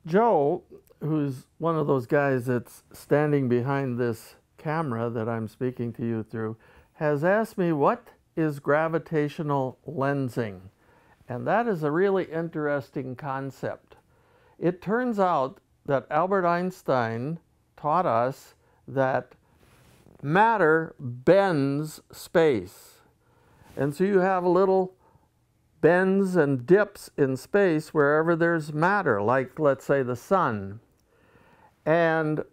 Joe, who's one of those guys that's standing behind this camera that I'm speaking to you through, has asked me what is gravitational lensing. And that is a really interesting concept. It turns out that Albert Einstein taught us that matter bends space. And so you have little bends and dips in space wherever there's matter, like let's say the sun. And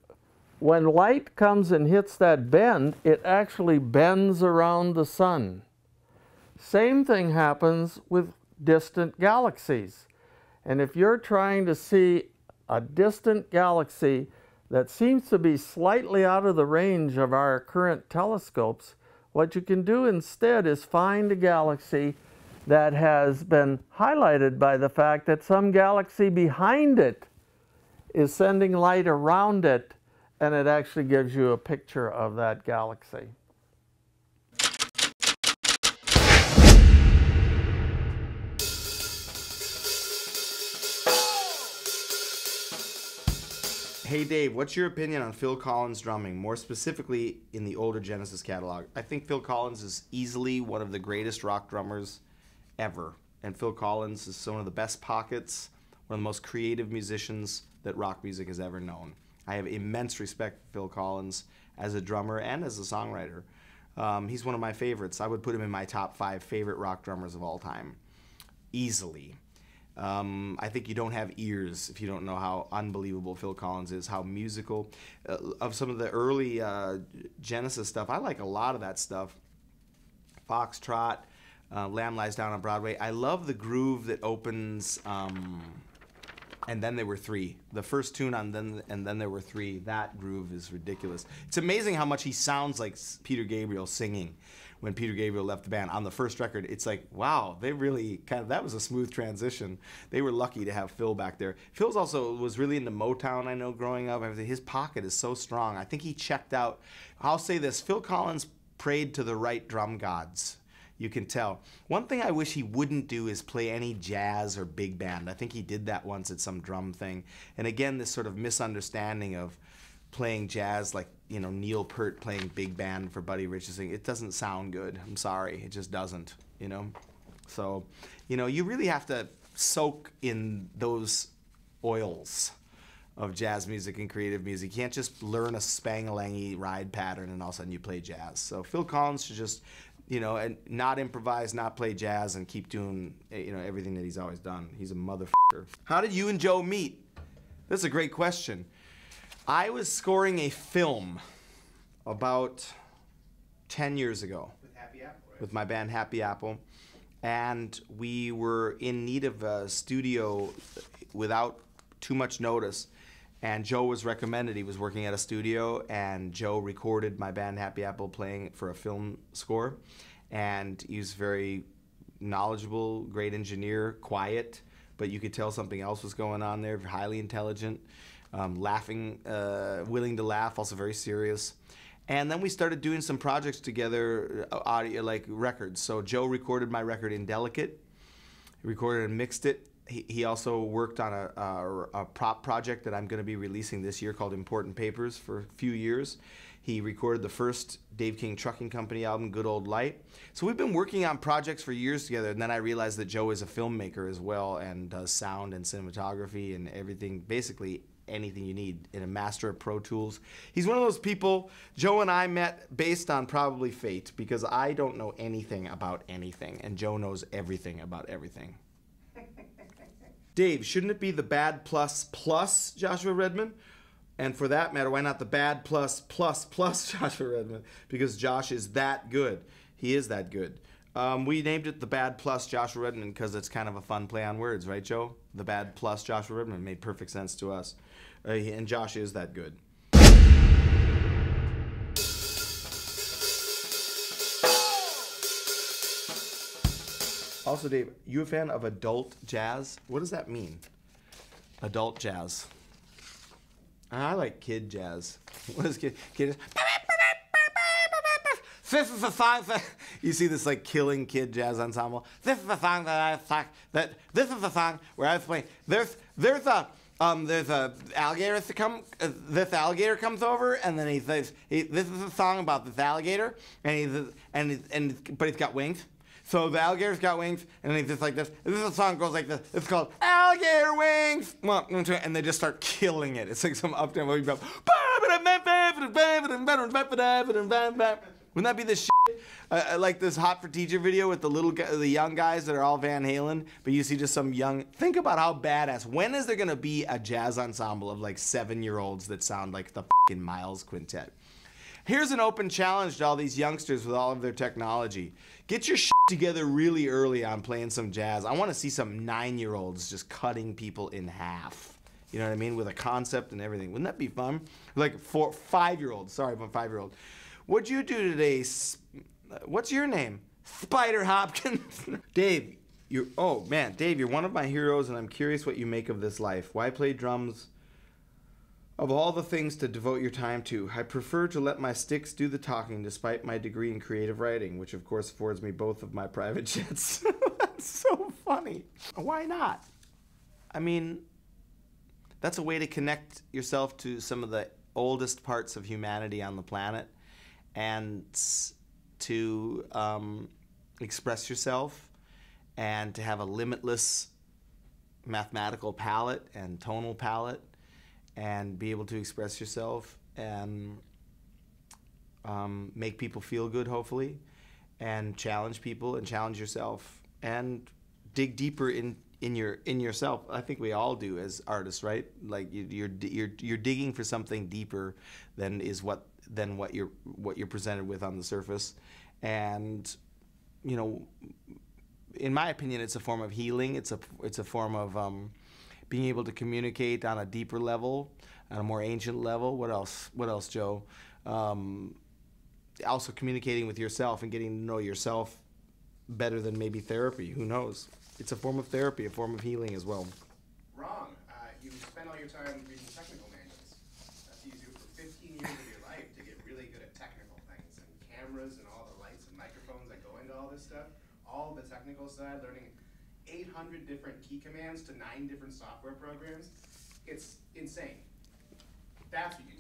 when light comes and hits that bend, it actually bends around the sun. Same thing happens with distant galaxies. And if you're trying to see a distant galaxy that seems to be slightly out of the range of our current telescopes, what you can do instead is find a galaxy that has been highlighted by the fact that some galaxy behind it is sending light around it, and it actually gives you a picture of that galaxy. Hey Dave, what's your opinion on Phil Collins drumming, more specifically in the older Genesis catalog? I think Phil Collins is easily one of the greatest rock drummers ever. And Phil Collins is one of the best pockets, one of the most creative musicians that rock music has ever known. I have immense respect for Phil Collins as a drummer and as a songwriter. He's one of my favorites. I would put him in my top 5 favorite rock drummers of all time, easily. I think you don't have ears if you don't know how unbelievable Phil Collins is, how musical. Of some of the early Genesis stuff, I like a lot of that stuff. Foxtrot, Lamb Lies Down on Broadway. I love the groove that opens, And Then There Were Three. The first tune on And Then There Were Three, that groove is ridiculous. It's amazing how much he sounds like Peter Gabriel singing. When Peter Gabriel left the band on the first record, it's like, wow, they really that was a smooth transition. They were lucky to have Phil back there. Phil's also was really into Motown, I know, growing up. His pocket is so strong. I think he checked out. I'll say this, Phil Collins prayed to the right drum gods. You can tell. One thing I wish he wouldn't do is play any jazz or big band. I think he did that once at some drum thing. And again, this sort of misunderstanding of playing jazz, like, you know, Neil Peart playing big band for Buddy Rich's thing. It doesn't sound good. I'm sorry. It just doesn't, you know. So, you know, you really have to soak in those oils of jazz music and creative music. You can't just learn a spang-a-langy ride pattern and all of a sudden you play jazz. So Phil Collins should just, you know, and not improvise, not play jazz, and keep doing, you know, everything that he's always done. He's a motherfucker. How did you and Joe meet? That's a great question. I was scoring a film about 10 years ago. With Happy Apple, right? With my band Happy Apple. And we were in need of a studio without too much notice. And Joe was recommended. He was working at a studio, and Joe recorded my band Happy Apple playing for a film score. And he was very knowledgeable, great engineer, quiet, but you could tell something else was going on there, highly intelligent. Laughing, willing to laugh, also very serious. And then we started doing some projects together, audio, like records. So Joe recorded my record Indelicate. He recorded and mixed it. He also worked on a prop project that I'm going to be releasing this year called Important Papers for a few years. He recorded the first Dave King Trucking Company album, Good Old Light. So we've been working on projects for years together, and then I realized that Joe is a filmmaker as well and does sound and cinematography and everything, basically anything you need, in a master of Pro Tools. He's one of those people. Joe and I met based on probably fate, because I don't know anything about anything, and Joe knows everything about everything. Dave, shouldn't it be the bad plus plus Joshua Redman? And for that matter, why not the bad plus plus plus Joshua Redman? Because Josh is that good. He is that good. We named it the Bad Plus Joshua Redman because it's kind of a fun play on words, right, Joe? The Bad Plus Joshua Redman made perfect sense to us. And Josh is that good. Also, Dave, you a fan of adult jazz? What does that mean? Adult jazz. I like kid jazz. What is kid jazz? This is the song that you see, this like killing kid jazz ensemble. This is the song that I thought that this is the song where I was playing. There's There's a alligator this alligator comes over, and then he says, "This is a song about this alligator," but he's got wings. So the alligator's got wings, and he's just like this. This is a song that goes like this. It's called Alligator Wings, and they just start killing it. It's like some up-tempo. Wouldn't that be the shit? Like this Hot for Teacher video with the young guys that are all Van Halen, but you see just some young. Think about how badass. When is there gonna be a jazz ensemble of like 7-year-olds that sound like the fucking Miles Quintet? Here's an open challenge to all these youngsters with all of their technology. Get your shit together really early on playing some jazz. I want to see some 9-year-olds just cutting people in half. You know what I mean? With a concept and everything. Wouldn't that be fun? Like 5-year-olds. Sorry, I'm a 5-year-old. What'd you do today? What's your name? Spider Hopkins. Dave, you're one of my heroes, and I'm curious what you make of this life. Why play drums? Of all the things to devote your time to, I prefer to let my sticks do the talking despite my degree in creative writing, which of course affords me both of my private jets. That's so funny. Why not? I mean, that's a way to connect yourself to some of the oldest parts of humanity on the planet and to express yourself and to have a limitless mathematical palette and tonal palette and be able to express yourself and make people feel good, hopefully, and challenge people and challenge yourself and dig deeper in yourself. I think we all do as artists, right? Like you're digging for something deeper than what you're presented with on the surface, and you know, in my opinion, it's a form of healing. It's a form of being able to communicate on a deeper level, on a more ancient level. What else, Joe? Also communicating with yourself and getting to know yourself better than maybe therapy. Who knows? It's a form of therapy, a form of healing as well. Wrong. You spend all your time reading technical manuals. That's what you do for 15 years of your life to get really good at technical things and cameras and all the lights and microphones that go into all this stuff. All the technical side, learning 800 different key commands to 9 different software programs. It's insane. That's what you